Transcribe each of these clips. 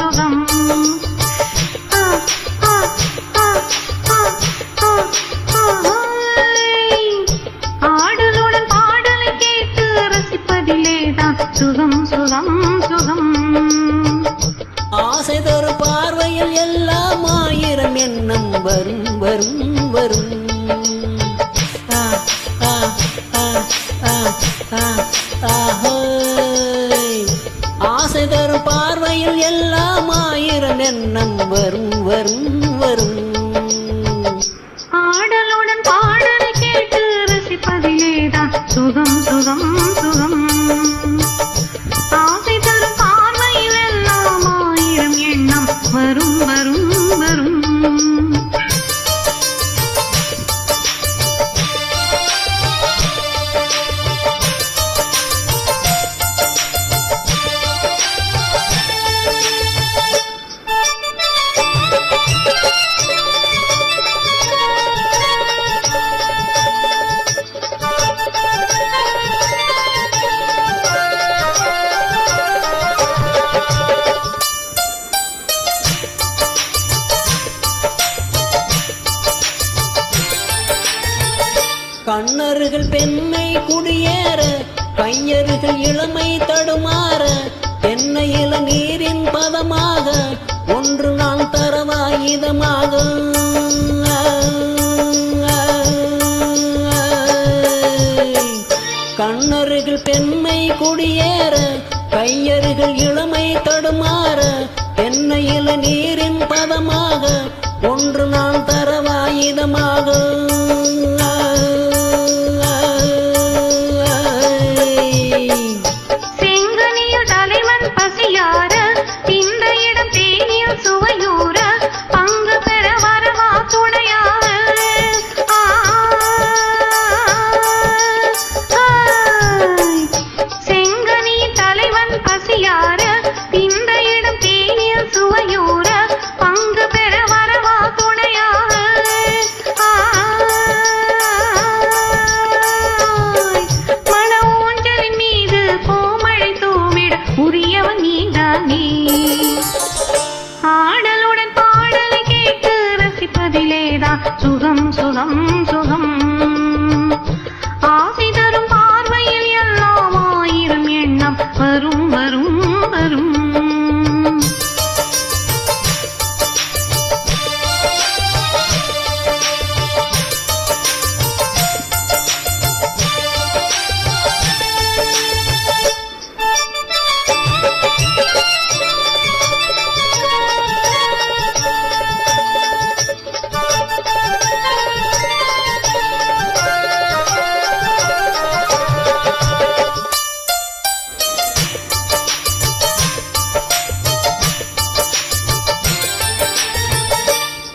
சுகம். ஆடலுடன் பாடலை கேட்டு ரசிப்பதிலேதான் சுகம் சுகம் சுகம். ஆசை தரு பார்வையில் எல்லாம் ஆயிரம் எண்ணம் வரும் வரும் வரும். ஆசை தரும் பார்வையில் எல்லாம் ஆயிரம் எண்ணம் வரும் வரும் வரும். ஆடலுடன் பாடலை கேட்டு ரசிப்பதிலேதான் சுகம் சுகம் சுகம். ஆசை தரும் பார்வையில் எல்லாம் ஆயிரம் எண்ணம் வரும் வரும் வரும். கண்ணர்கள் பெண்ணை குடியேற கையர்கள் இளமை தடுமாற தென்னை இள நீரின் பதமாக ஒன்று நான் தரவாயுதமாக. கண்ணர்கள் பெண்ணை குடியேற கையர்கள் இளமை தடுமாற தென்னை இள நீரின் பதமாக ஒன்று நான் தரவாயுதமாக. செங்கனியில் தலைவன் பசியார இந்த இடம் தேனியில் சுவையூர பங்கு பெற வரவா துணையாக. செங்கனியில் தலைவன் பசியார இந்த இடம் தேனியில் சுவையூர பங்கு பெற வரவா துணையாக. மன ஊஞ்சலின் மீது பூமழை தூவிட உரியவன் நீதானே. ஆடலுடன் பாடலை கேட்டு ரசிப்பதிலேதான் சுகம் சுகம் சுகம். ஆசை தரும் பார்வையில் எல்லாம் ஆயிரம் எண்ணம் வரும் வரும் வரும்.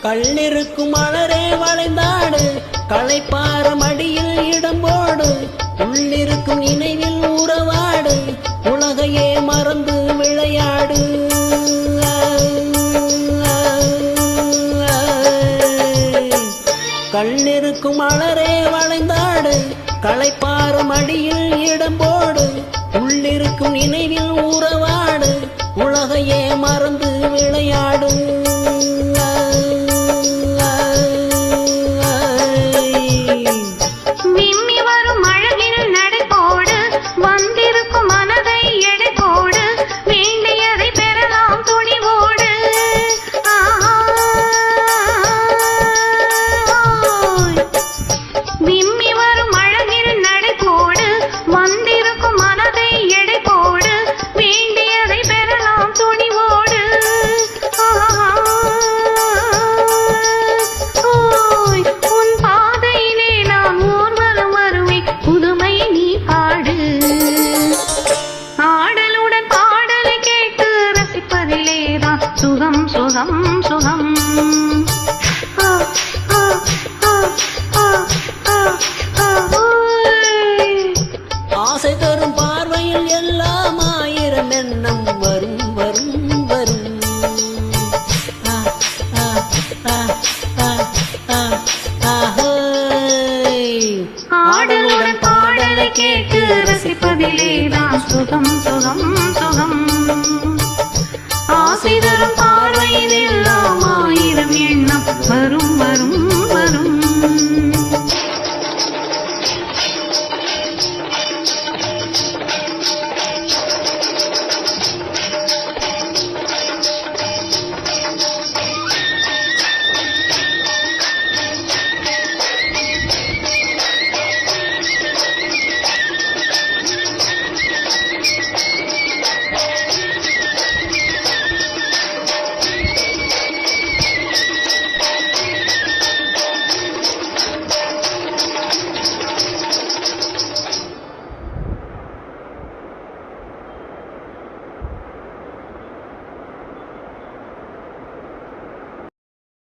கள்ளிருக்கும் மலரே வளைந்தாடு களைப்பார மடியில் இடம்போடு உள்ளிருக்கும் நினைவில் உறவாடு உலகையே மறந்து விளையாடு. கள்ளிருக்கும் மலரே வளைந்தாடு களைப்பார மடியில் இடம்போடு உள்ளிருக்கும் நினைவில் உறவாடு உலகையே மறந்து விளையாடு. விம்மி வரும் அழகில் நடைபோடு வந்திருக்கும் மனதை எடை போடு வேண்டியதை பெறலாம் துணிவோடு. விம்மி வரும் அழகில் நடைபோடு வந்திருக்கும் மனதை எடை போடு வேண்டியதை பெறலாம் துணிவோடு. உன் பாதையிலே நான் ஊர்வலம் வருவேன் புதுமை நீ பாடு. ஆடலுடன் பாடலை கேட்டு ரசிப்பதிலேதான் சுகம் சுகம் சுகம். ஆசை தரும் பார்வையில் எல்லாம் ஆயிரம் எண்ணம் வரும் வரும் வரும். ஆடலுடன் பாடலை கேட்டு ரசிப்பதிலேதான் சுகம் சுகம் சுகம். ஆசை தரும் பார்வையில் எல்லாம் ஆயிரம் எண்ணம் வரும்